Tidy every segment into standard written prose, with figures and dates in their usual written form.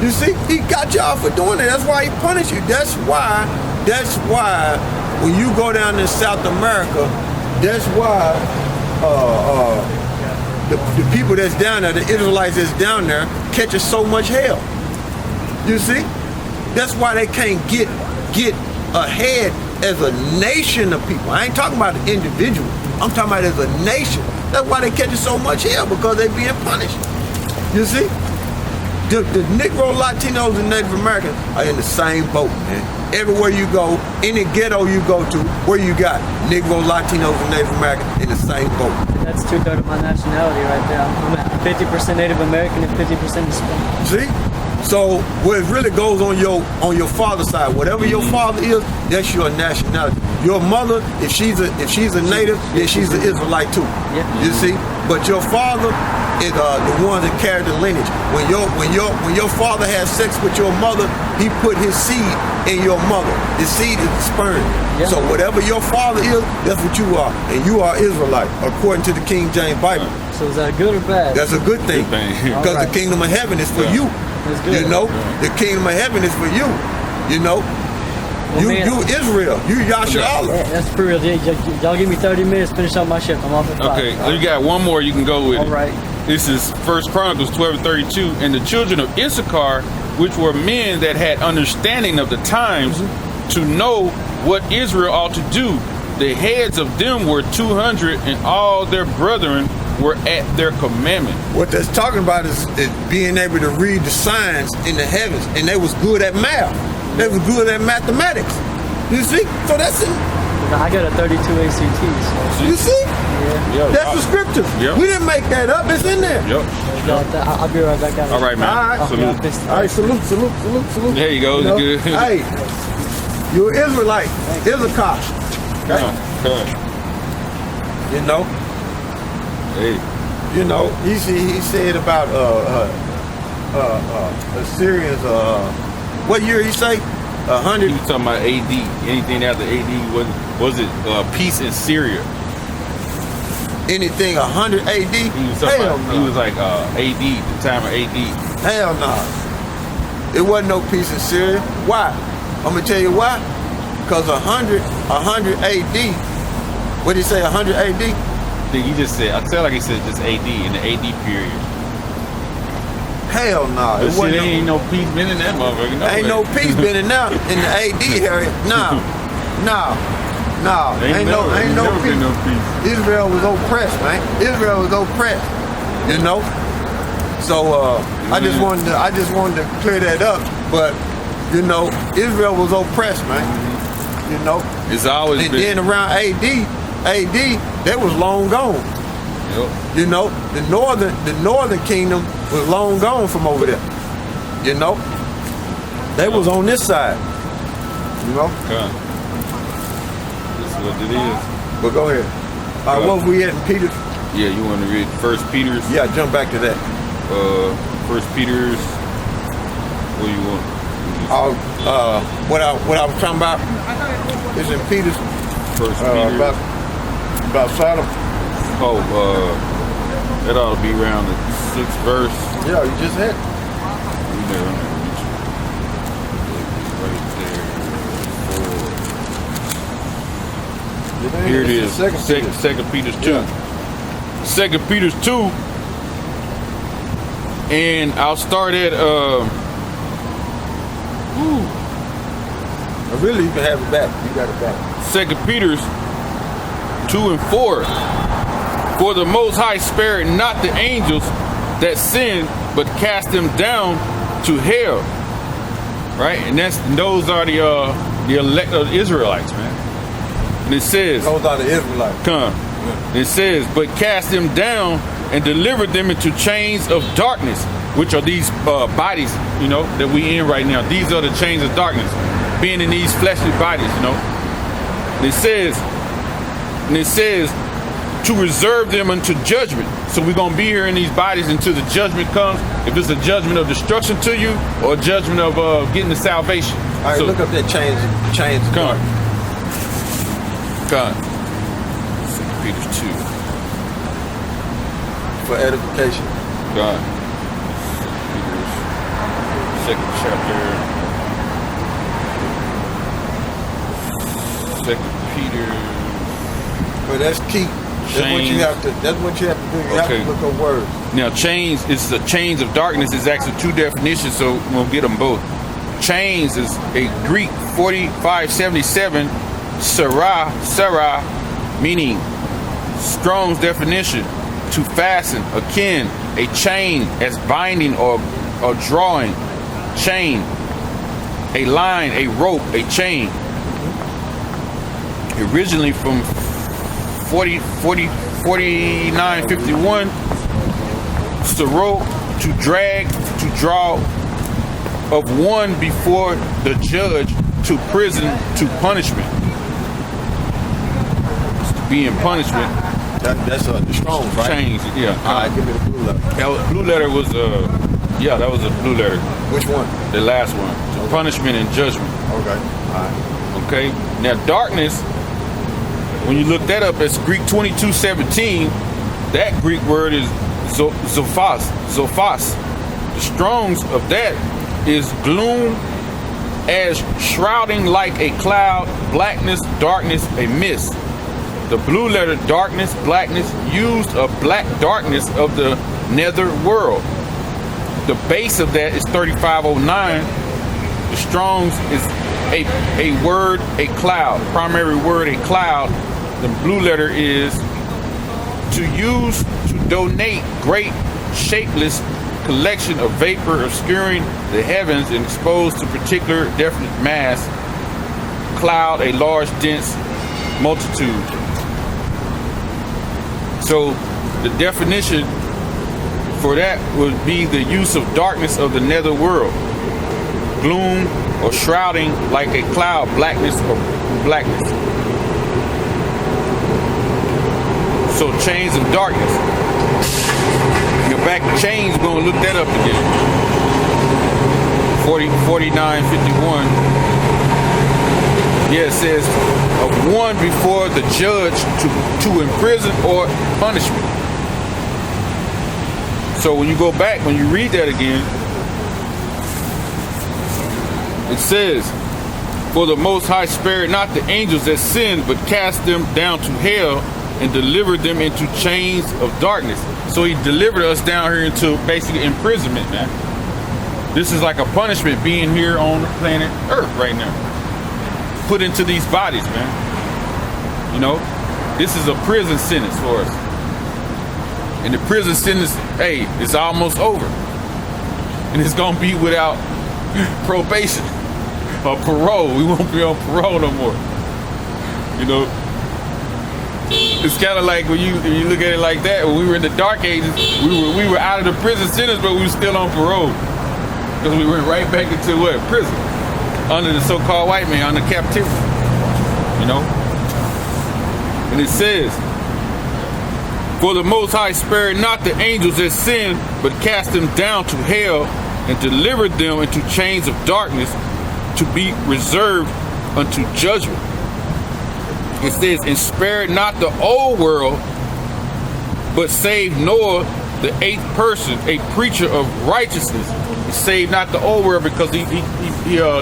You see, he got y'all for doing it. That's why he punished you. That's why when you go down in South America, that's why the people that's down there, the Israelites that's down there, catches so much hell. You see? That's why they can't get ahead as a nation of people. I ain't talking about an individual. I'm talking about as a nation. That's why they catch so much hell, because they being punished. You see? The Negro, Latinos, and Native Americans are in the same boat, man. Everywhere you go, any ghetto you go to, where you got Negro, Latinos, and Native Americans in the same boat. That's 2/3 of my nationality right there. I'm at 50% Native American and 50% Hispanic. See? So what really goes on your father's side, whatever your father is, that's your nationality. Your mother, if she's a native, then she's an Israelite too. Yeah. You see? But your father is the one that carried the lineage. When your father has sex with your mother, he put his seed in your mother. His seed is the sperm. Yeah. So whatever your father is, that's what you are, and you are Israelite according to the King James Bible. So is that good or bad? That's a good thing, because the kingdom of heaven is for you. That's good. You know, the kingdom of heaven is for you. You know, you Israel, you Yasharallah. Yeah, that's for real. Y'all give me 30 minutes to finish up my shift. I'm off at 5. Okay, you got one more you can go with. All right. This is 1 Chronicles 12:32. And the children of Issachar, which were men that had understanding of the times, to know what Israel ought to do, the heads of them were 200, and all their brethren were at their commandment. What that's talking about is being able to read the signs in the heavens, and they was good at math. They was good at mathematics. You see? So that's it. I got a 32 ACT. So. You see? Yeah. That's the scripture. Yep. We didn't make that up. It's in there. Yep. I'll be right back. All right, man. All right. Salute. All right, salute. There you go. Good. Hey, you're an Israelite. Issachar. Come. You know? Hey. You know, he said about Assyrians, what year he say? 100. He was talking about AD. Anything after AD was it peace in Syria? Anything 100 AD? He was talking about, he was like AD, the time of AD. Hell no. It wasn't no peace in Syria. Why? I'm gonna tell you why. Because 100 AD. What did he say? 100 AD? I think he just said. I feel like he said just AD in the AD period. Hell no. But shit, ain't no peace been in that motherfucker. No ain't no peace been in now in the AD area. No. Ain't no peace. Israel was oppressed, man. Israel was oppressed. You know. So I just wanted to clear that up. But you know, Israel was oppressed, man. You know. It's always and been. then around AD, they was long gone. Yep. You know, the northern kingdom was long gone from over there. You know, they was on this side. You know. Okay. This is what it is. But go ahead. All right, what we at in Peter? Yeah, you want to read First Peter's? Yeah, jump back to that. First Peter's. What do you want? What I was talking about is in Peter's. First Peter. About Sodom. Oh, that ought to be around the 6th verse. Yeah, you just hit. Right there. Here it is. Second Peter's 2. Yeah. 2 Peter's 2. And I'll start at Really, you can have it back. You got it back. 2 Peter's 2 and 4. For the Most High spared not the angels that sinned, but cast them down to hell. Right? And those are the elect of the Israelites, man. And it says, those are the Israelites. Come. It says, but cast them down and delivered them into chains of darkness, which are these bodies, you know, that we in right now. These are the chains of darkness, being in these fleshly bodies, you know. And it says to reserve them unto judgment. So we're going to be here in these bodies until the judgment comes. If it's a judgment of destruction to you or a judgment of getting the salvation. All right, so, look up that chains. Come. 2 Peter 2. For edification. God. second chapter. 2 Peter. But that's key. That's what you have to. That's what you have to do. You have to look up words. Now, chains is the chains of darkness. Is actually two definitions, so we'll get them both. Chains is a Greek 4577, sarah, meaning Strong's definition, to fasten, akin, a chain as binding or drawing, chain, a line, a rope, a chain. Originally from 4951, sero, to drag, to draw of one before the judge, to prison, to punishment. To be in punishment. That's the Strong's, right? Change, yeah. All right, give me the blue letter. Blue letter was that was a blue letter. Which one? The last one. To punishment and judgment. Okay. All right. Okay. Now darkness, when you look that up, it's Greek 22:17. That Greek word is zophos. The Strong's of that is gloom, as shrouding like a cloud, blackness, darkness, a mist. The blue letter, darkness, blackness, used a black darkness of the nether world. The base of that is 3509. The Strong's is a word, a cloud, primary word, a cloud. The blue letter is to use, to donate great shapeless collection of vapor obscuring the heavens and exposed to particular definite mass, cloud, a large dense multitude. So the definition for that would be the use of darkness of the nether world, gloom or shrouding like a cloud, blackness or blackness. So chains of darkness. You're back to chains, we're going to look that up again. 4951. Yeah, it says of one before the judge to imprison or punishment. So when you go back, when you read that again, it says, for the Most High spared not the angels that sinned, but cast them down to hell and delivered them into chains of darkness. So he delivered us down here into basically imprisonment, man. This is like a punishment being here on the planet Earth right now. Put into these bodies, man. You know, this is a prison sentence for us. And the prison sentence, hey, it's almost over. And it's gonna be without probation or parole. We won't be on parole no more. You know, it's kind of like when you look at it like that. When we were in the dark ages, we were out of the prison sentence, but we were still on parole because we went right back into what? Prison, under the so-called white man, under captivity. You know, and it says, for the Most High spared not the angels that sinned, but cast them down to hell and delivered them into chains of darkness to be reserved unto judgment. It says, and spared not the old world, but saved Noah, the eighth person, a preacher of righteousness. He saved not the old world because he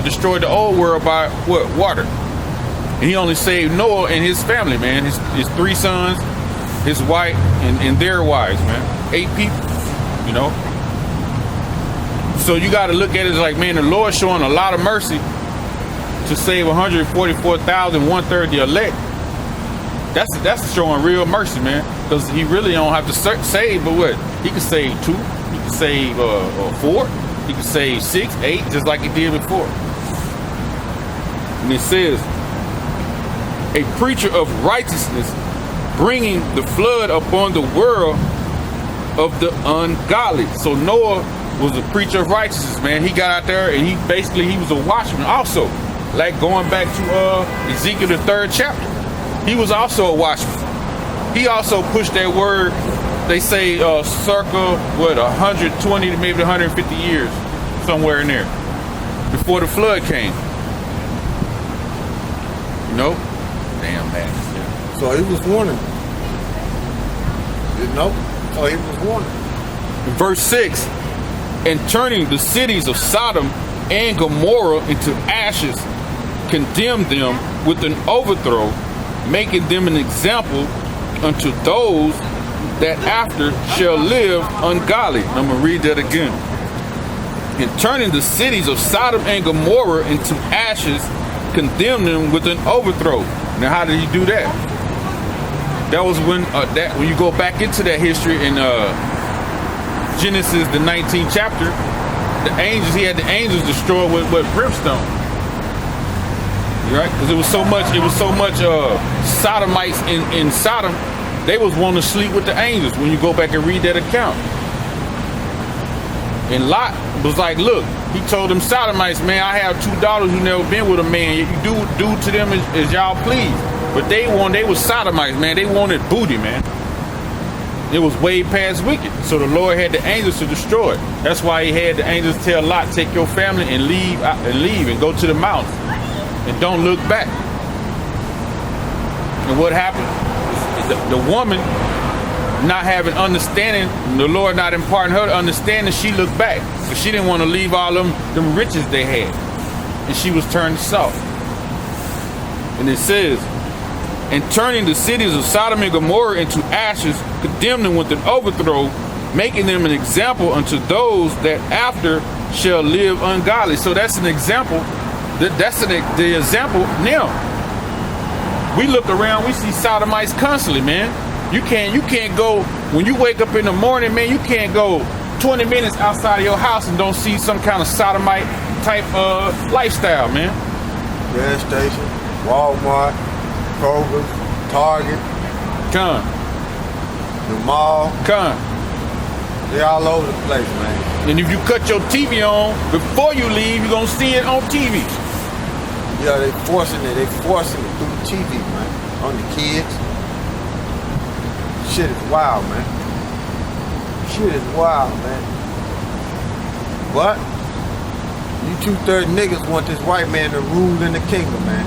destroyed the old world by what? Water. And he only saved Noah and his family, man. His three sons, his wife, and their wives, man. 8 people, you know. So you got to look at it like, man, the Lord's showing a lot of mercy to save 144,000, 1/3 the elect. That's showing real mercy, man. Because he really don't have to save, but what? He can save 2, he can save 4, he can save 6, 8, just like he did before. And it says, a preacher of righteousness, bringing the flood upon the world of the ungodly. So Noah was a preacher of righteousness, man. He got out there and he was a watchman also. Like going back to Ezekiel the 3rd chapter. He was also a watchman. He also pushed that word, they say circa, 120 to maybe 150 years, somewhere in there, before the flood came. You know? Damn madness. So he was warning. Didn't know? So he was warning. In verse 6, and turning the cities of Sodom and Gomorrah into ashes, condemned them with an overthrow, making them an example unto those that after shall live ungodly. I'm going to read that again. And turning the cities of Sodom and Gomorrah into ashes, condemned them with an overthrow. Now, how did he do that? That was when when you go back into that history in Genesis, the 19th chapter, he had the angels destroyed with brimstone. Right? Because it was so much sodomites in Sodom, they was wanting to sleep with the angels when you go back and read that account. And Lot was like, look, he told them sodomites, man, I have 2 daughters who never been with a man. You do to them as y'all please. But they was sodomites, man. They wanted booty, man. It was way past wicked. So the Lord had the angels to destroy it. That's why he had the angels tell Lot, take your family and leave and go to the mountains. And don't look back. And what happened? The woman not having understanding, the Lord not imparting her understanding, she looked back. But she didn't want to leave all them riches they had. And she was turned to salt. And it says, and turning the cities of Sodom and Gomorrah into ashes, condemned them with an overthrow, making them an example unto those that after shall live ungodly. So that's an example. That's the example now. We look around, we see sodomites constantly, man. You can't go, when you wake up in the morning, man, you can't go 20 minutes outside of your house and don't see some kind of sodomite type lifestyle, man. Gas station, Walmart, Kroger, Target. The mall. They all over the place, man. And if you cut your TV on before you leave, you're gonna see it on TV. Yeah, they forcing it through the TV, man. On the kids. Shit is wild, man. Shit is wild, man. But you 2/3 niggas want this white man to rule in the kingdom, man.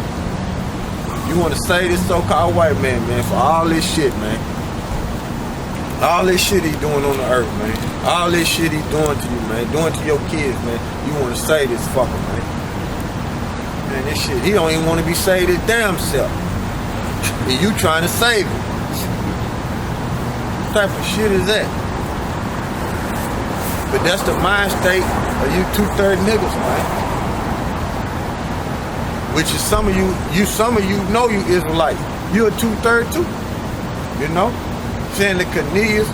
You want to save this so-called white man, man, for all this shit, man. All this shit he doing on the earth, man. All this shit he doing to you, man. Doing to your kids, man. You want to save this fucker, man. Man, this shit, he don't even want to be saved his damn self. And you trying to save him. What type of shit is that? But that's the mind state of you 2/3 niggas, man. Which is some of you know you Israelites. You a 2/3 too. You know? Saying that Cornelius,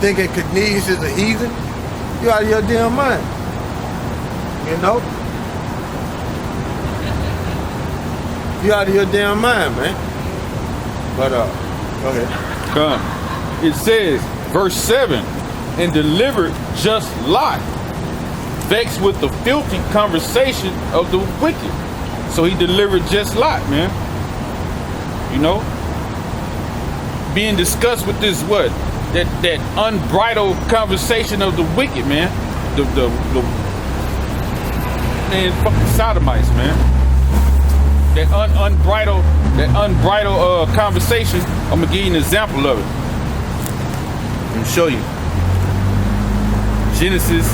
thinking Cornelius is a heathen. You out of your damn mind. You know? You out of your damn mind, man. But go ahead. It says, verse 7, and delivered just Lot, vexed with the filthy conversation of the wicked. So he delivered just Lot, man. You know? Being discussed with this what? That unbridled conversation of the wicked, man. The man, fucking sodomites, man. That unbridled conversation. I'm gonna give you an example of it. Let me show you. Genesis,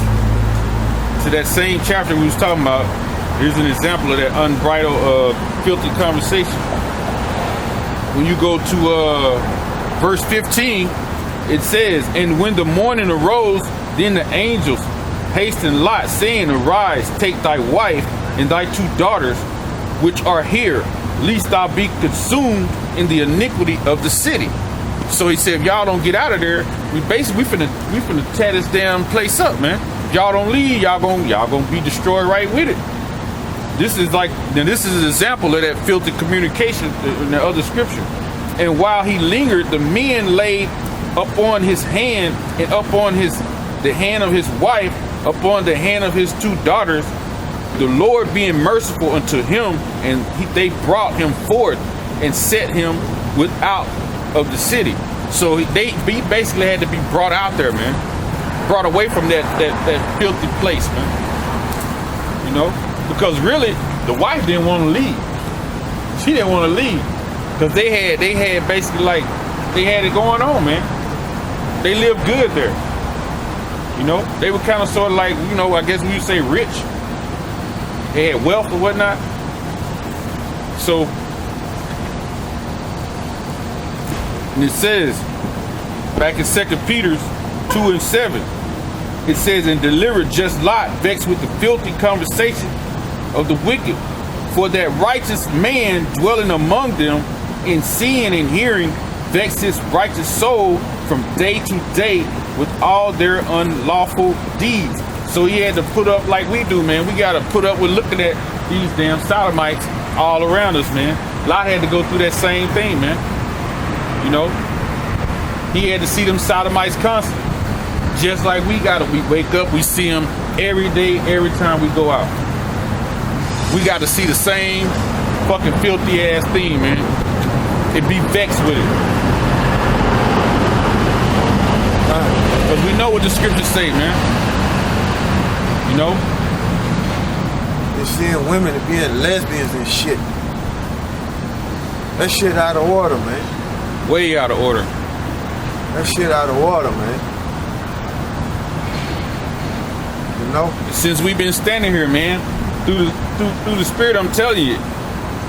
to that same chapter we was talking about. Here's an example of that unbridled, filthy conversation. When you go to verse 15, it says, and when the morning arose, then the angels hastened Lot, saying, arise, take thy wife and thy 2 daughters, which are here, lest thou be consumed in the iniquity of the city. So he said, if y'all don't get out of there, we finna tear this damn place up, man. If y'all don't leave, y'all gonna be destroyed right with it. This is an example of that filthy communication in the other scripture. And while he lingered, the men laid upon his hand and upon the hand of his wife, upon the hand of his 2 daughters, the Lord being merciful unto him, and they brought him forth and set him without of the city. So he basically had to be brought out there, man. Brought away from that filthy place, man. You know? Because really, the wife didn't want to leave. She didn't want to leave. Because they had basically they had it going on, man. They lived good there. You know, they were kind of sort of like, you know, I guess we would say rich. They had wealth or whatnot. So, and it says, back in 2 Peter 2:7, it says, and deliver just Lot, vexed with the filthy conversation of the wicked, for that righteous man dwelling among them, in seeing and hearing, vexed his righteous soul from day to day with all their unlawful deeds. So he had to put up like we do, man. We got to put up with looking at these damn sodomites all around us, man. Lot had to go through that same thing, man. You know, he had to see them sodomites constantly. Just like we got to. We wake up, we see them every day, every time we go out. We got to see the same fucking filthy ass thing, man. And be vexed with it. Because we know what the scriptures say, man. You know? They're seeing women being lesbians and shit. That shit out of order, man. Way out of order. That shit out of order, man. You know? Since we've been standing here, man, through the spirit, I'm telling you,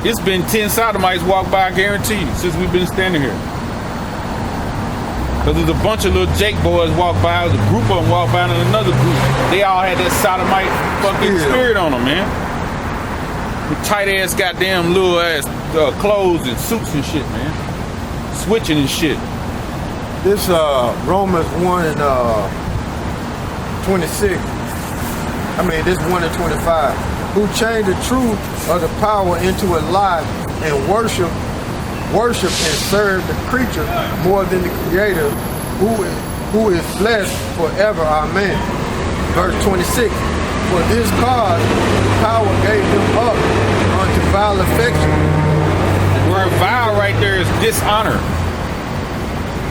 it's been 10 sodomites walk by, I guarantee you, since we've been standing here. Because there's a bunch of little Jake boys walk by, there's a group of them walk by, and another group. They all had that sodomite fucking spirit on them, man. With tight ass goddamn little ass clothes and suits and shit, man. Switching and shit. This Romans 1 and 26. I mean, this 1 and 25. Who changed the truth of the power into a lie and worship and serve the creature more than the Creator, who is blessed forever. Amen. Verse 26. For this cause power gave them up unto vile affection. The word vile right there is dishonor.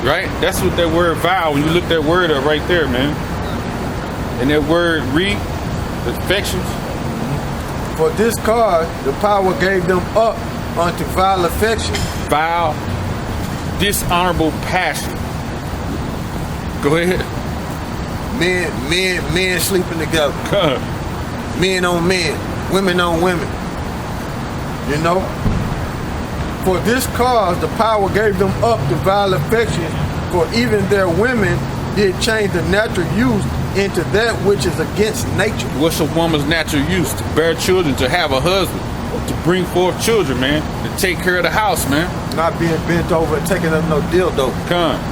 Right? That's what that word vile, when you look that word up right there, man. And that word affections. For this cause the power gave them up unto vile affection. Vile, dishonorable passion. Go ahead. Men sleeping together. Men on men, women on women. You know? For this cause the power gave them up to vile affection, for even their women did change the natural use into that which is against nature. What's a woman's natural use? To bear children, to have a husband, to bring forth children, man, to take care of the house, man. Not being bent over and taking up no dildo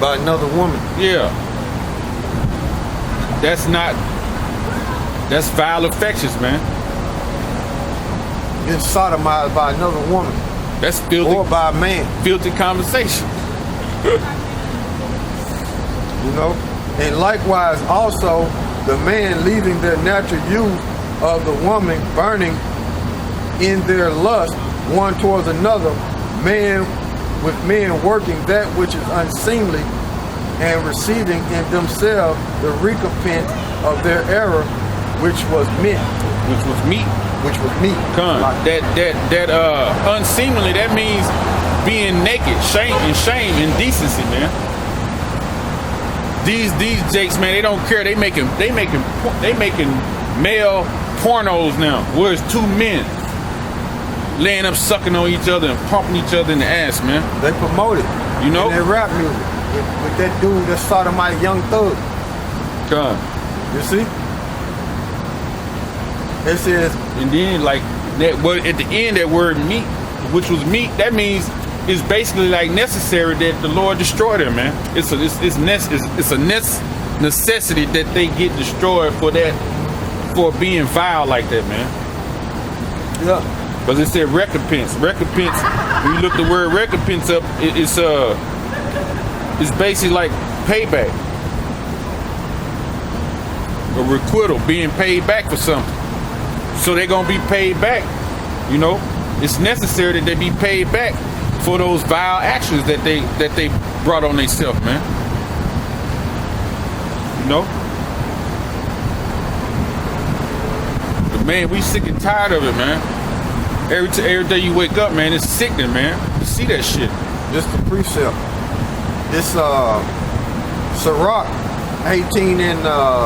by another woman. Yeah. That's vile affections, man. Getting sodomized by another woman. That's filthy. Or by a man. Filthy conversation. You know? And likewise also the man leaving their natural use of the woman, burning in their lust one towards another, man with men working that which is unseemly, and receiving in themselves the recompense of their error, which was meat. Which was meat. That unseemly, that means being naked, shame, indecency, man. These jakes, man, they don't care. They making male pornos now, where it's two men laying up, sucking on each other and pumping each other in the ass, man. They promote it. You know? In their rap music. With that dude that sodomite Young Thug. You see? It says, and then like that word at the end, that word meat, which was meat, that means it's basically like necessary that the Lord destroy them, man. It's a necessity that they get destroyed for being vile like that, man. Yeah. Because it said recompense. Recompense. When you look the word recompense up, it's basically like payback, a requital, being paid back for something. So they're gonna be paid back. You know, it's necessary that they be paid back for those vile actions that they brought on themselves, man. You know? But man, we sick and tired of it, man. Every day you wake up, man, it's sickening, man. You see that shit. This the precept. This Sirach 18 and